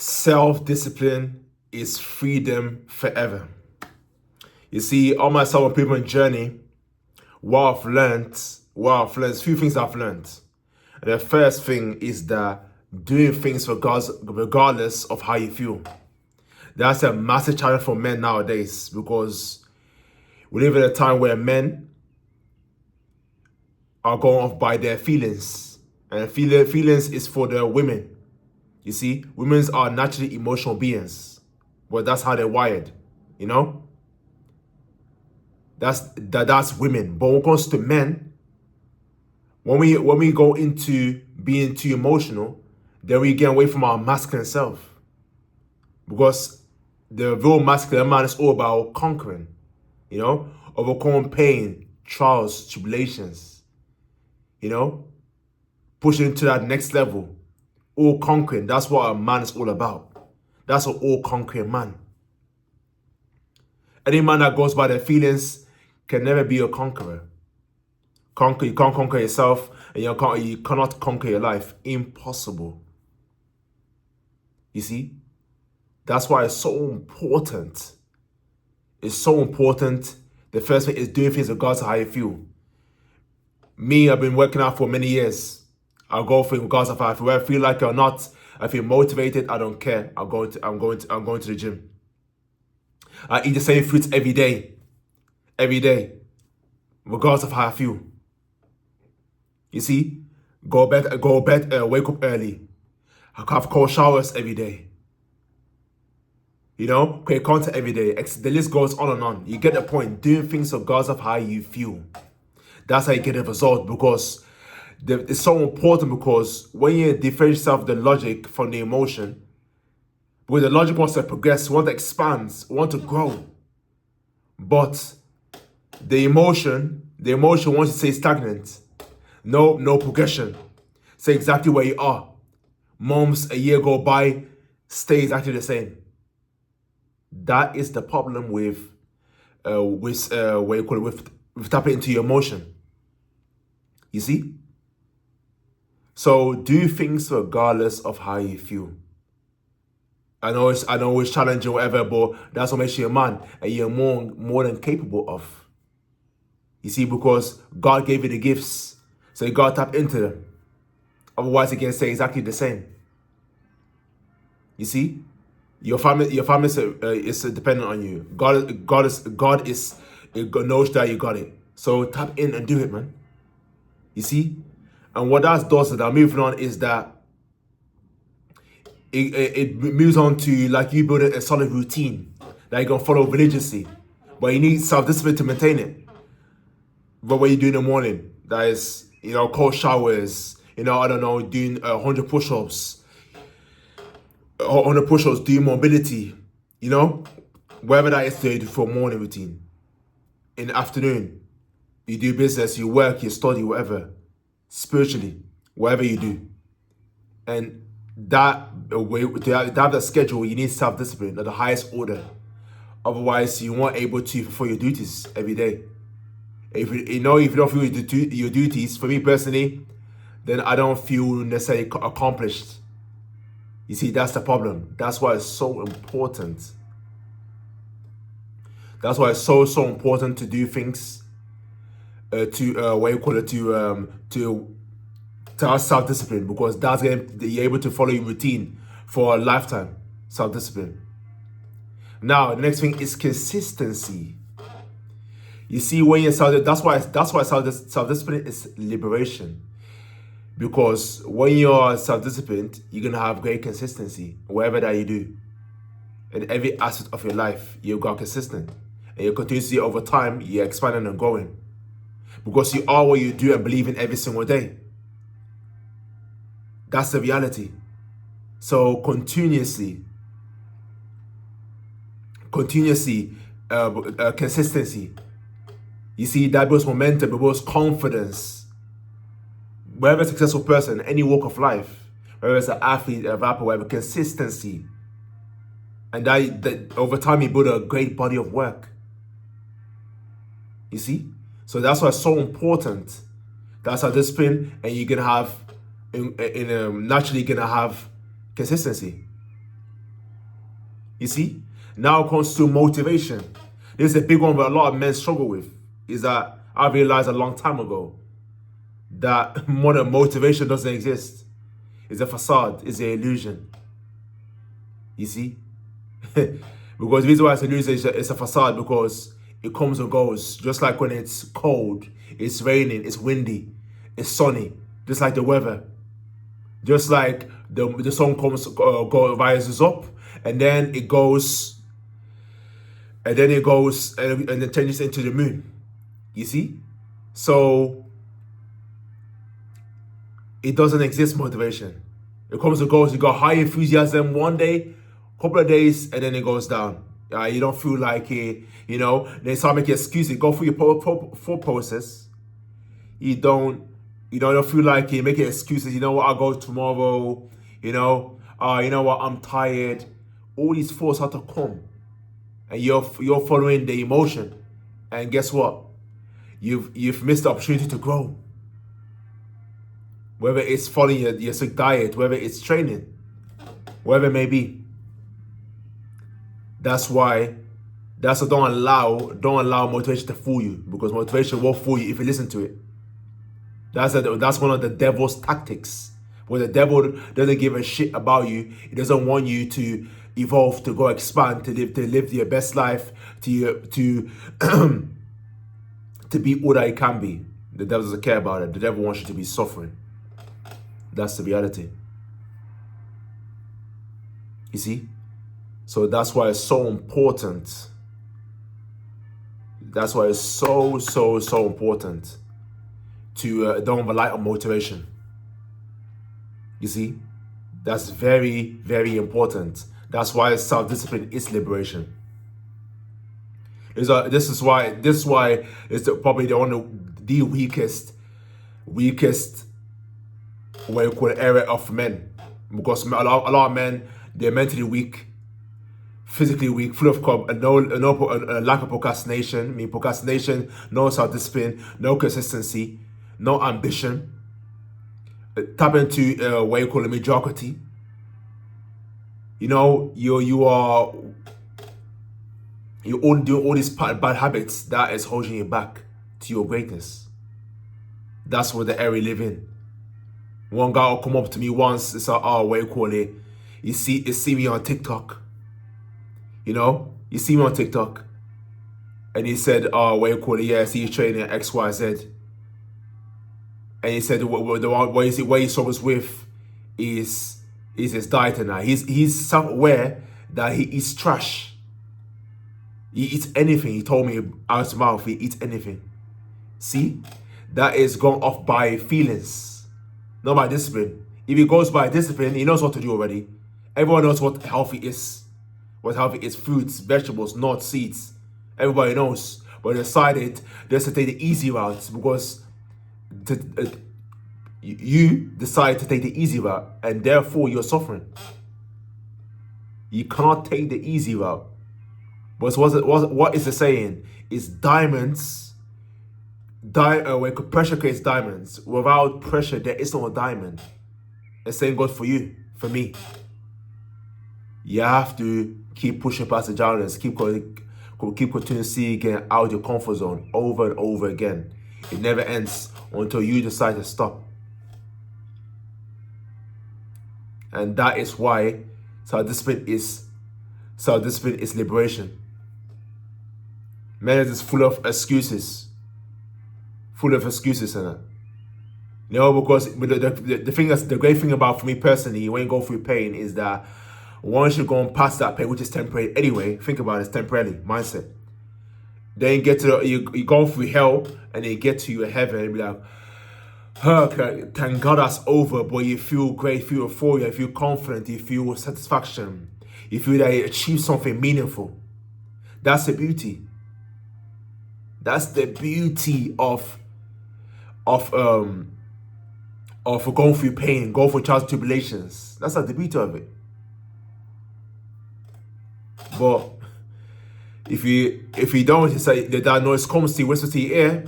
Self-discipline is freedom forever. You see, on my self-improvement journey, a few things I've learned. And the first thing is that doing things regardless of how you feel. That's a massive challenge for men nowadays because we live in a time where men are going off by their feelings. And feelings is for the women. You see, women are naturally emotional beings. But that's how they're wired, you know? That's women. But when it comes to men, when we go into being too emotional, then we get away from our masculine self. Because the real masculine man is all about conquering, you know, overcoming pain, trials, tribulations, you know, pushing to that next level, all conquering. That's what a man is all about. That's an all conquering man. Any man that goes by their feelings can never be a conqueror. You can't conquer yourself, and you cannot conquer your life. Impossible. You see? That's why it's so important. It's so important. The first thing is doing things regardless of how you feel. Me, I've been working out for many years. I'll go for it regardless of how I feel. Whether I feel like it or not, I feel motivated, I don't care. I'm going to the gym. I eat the same fruits every day. Every day. Regardless of how I feel. You see? Wake up early. I have cold showers every day. You know, create content every day. The list goes on and on. You get the point. Doing things regardless of how you feel. That's how you get a result, because it's so important, because when you differentiate yourself the logic from the emotion, because the logic wants to progress, wants to expand, wants to grow. But the emotion wants to stay stagnant. No progression. Stay exactly where you are. Months, a year go by, stay exactly the same. That is the problem with tapping into your emotion. You see? So do things regardless of how you feel. I know it's challenging or whatever, but that's what makes you a man, and you're more than capable of. You see, because God gave you the gifts, so you gotta tap into them. Otherwise, you can stay exactly the same. You see, your family is dependent on you. God knows that you got it. So tap in and do it, man. You see, and what that does, that moving on, is that it moves on to, like, you build a solid routine that you're gonna follow religiously, but you need self-discipline to maintain it. But what you do in the morning, that is, you know, cold showers, you know, I don't know, doing 100 push-ups, doing mobility, you know, whatever that is to do for a morning routine. In the afternoon, you do business, you work, you study, whatever, spiritually, whatever you do. And that way, to have that schedule, you need self-discipline at the highest order. Otherwise, you weren't able to fulfill your duties every day. If you don't feel your duties, for me personally, then I don't feel necessarily accomplished. You see, that's the problem. That's why it's so important. That's why it's so important to do things to have self-discipline, because that's you're able to follow your routine for a lifetime. Self-discipline. Now, the next thing is consistency. You see, when you're that's why self-discipline is liberation. Because when you're self-disciplined, you're gonna have great consistency whatever that you do. In every aspect of your life, you've got consistent. And you continuously, over time, you're expanding and growing. Because you are what you do and believe in every single day. That's the reality. So consistency, you see, that builds momentum, it builds confidence. Wherever a successful person, any walk of life, whether it's an athlete, a rapper, whatever, consistency. And that over time, you build a great body of work. You see? So that's why it's so important. That's how discipline, and you're gonna have naturally gonna have consistency. You see? Now it comes to motivation. This is a big one that a lot of men struggle with. Is that I realized a long time ago that modern motivation doesn't exist. It's a facade, it's an illusion. You see? Because the reason why it's an illusion is it's a facade because it comes and goes. Just like when it's cold, it's raining, it's windy, it's sunny. Just like the weather. Just like the sun comes, rises up, and then it goes, and then changes into the moon. You see? So it doesn't exist motivation. It comes and goes. You got high enthusiasm one day, couple of days, and then it goes down. You don't feel like it, Then start making excuses. Go through your full process. You don't feel like it. Making excuses. You know what? I'll go tomorrow. You know what? I'm tired. All these thoughts have to come, and you're following the emotion. And guess what? You've missed the opportunity to grow. Whether it's following your sick diet, whether it's training, whatever it may be. That's why don't allow motivation to fool you, because motivation will fool you if you listen to it. That's one of the devil's tactics. Where the devil doesn't give a shit about you. He doesn't want you to evolve, to go expand, to live your best life, to to be all that you can be. The devil doesn't care about it. The devil wants you to be suffering. That's the reality. You see? So that's why it's so important. That's why it's so important to don't rely on motivation. You see? That's very, very important. That's why self-discipline is liberation. This is why it's probably one of the weakest what you call area of men, because a lot of men, they're mentally weak, physically weak, full of a lack of procrastination. No self-discipline, no consistency, no ambition. Tap into what you call a mediocrity. You all do all these bad habits that is holding you back to your greatness. That's what the area you live in. One guy will come up to me once and say, what you call it? You see me on TikTok. You see me on TikTok. And he said, what you call it? Yeah, I see you training XYZ. And he said, what he struggles with is his diet now. He's self-aware that he eats trash. He eats anything. He told me out of his mouth, he eats anything. See? That is gone off by feelings, not by discipline. If he goes by discipline, he knows what to do already. Everyone knows what healthy is. What healthy is: fruits, vegetables, nuts, seeds. Everybody knows. But decided just to take the easy route because you decide to take the easy route, and therefore you're suffering. You can't take the easy route. But what is the saying? It's diamonds. When pressure creates diamonds. Without pressure, there is no diamond. The same goes for you, for me. You have to keep pushing past the challenges, keep continuously getting out of your comfort zone over and over again. It never ends until you decide to stop. And that is why self-discipline is liberation. Man is full of excuses. Because the great thing about, for me personally, when you go through pain, is that once you're going past that pain, which is temporary anyway, think about it, it's temporarily, mindset. Then you get to you go through hell, and then you get to your heaven and be like, thank God that's over. But you feel great, you feel euphoria, you feel confident, you feel satisfaction, you feel that you achieved something meaningful. That's the beauty. That's the beauty of going through pain, going through trials and tribulations. That's like the beauty of it. But if you don't, say that noise comes to you, whisper to your ear,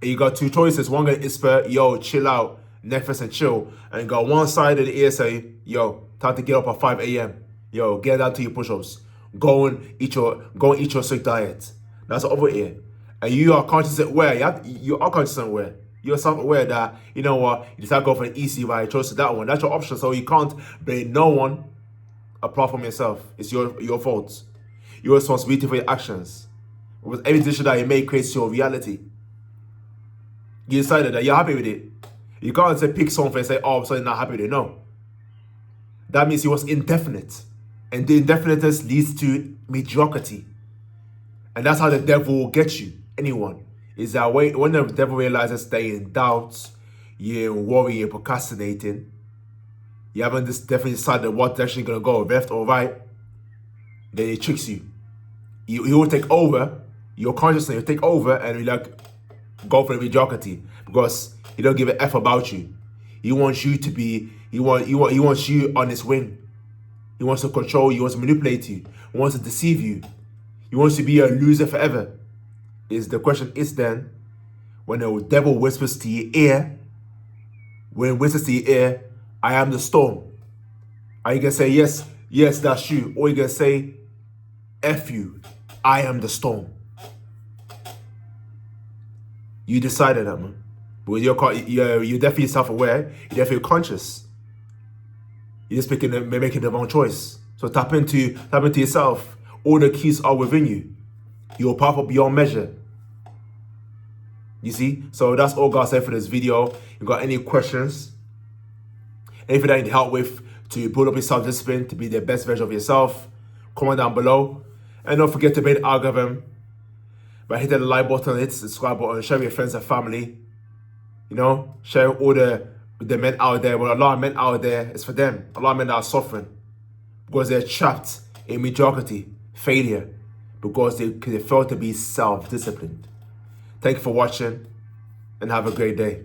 and you got two choices. One gonna whisper, yo, chill out, Netflix and chill. And you got one side of the ear say, yo, time to get up at 5 a.m. Yo, get down to your push-ups. Go and eat your strict diet. That's over here. And you are conscious and aware. You are conscious and aware. You're self-aware that, you know what, you decide to go for an easy ride, chose that one. That's your option. So you can't blame no one apart from yourself. It's your fault. Your responsibility for your actions. With every decision that you make creates your reality. You decided that you're happy with it. You can't say pick something and say, oh, I'm sorry, not happy with it. No. That means it was indefinite. And the indefiniteness leads to mediocrity. And that's how the devil will get you. Anyone. Is that when the devil realizes that you're in doubt, you're in worry, you're procrastinating, you haven't definitely decided what direction you're going to go, left or right, then he tricks you. He will take over, your consciousness will take over and will like go for the mediocrity because he don't give an F about you. He wants you to be, he wants you on his wing. He wants to control you, he wants to manipulate you, he wants to deceive you. He wants to be a loser forever. The question is then, when the devil whispers to your ear, I am the storm. Are you going to say, yes, that's you? Or you going to say, F you, I am the storm? You decided that, man. But you're definitely self-aware, you're definitely conscious. You're just making the wrong choice. So tap into yourself. All the keys are within you. You're powerful beyond measure. You see? So that's all God said for this video. If you got any questions, anything that you need help with to build up your self-discipline, to be the best version of yourself, comment down below. And don't forget to obey the algorithm by hitting the like button, hit the subscribe button, share with your friends and family. You know, share all the men out there. Well, a lot of men out there, it's for them. A lot of men that are suffering because they're trapped in mediocrity, failure, because they fail to be self-disciplined. Thank you for watching and have a great day.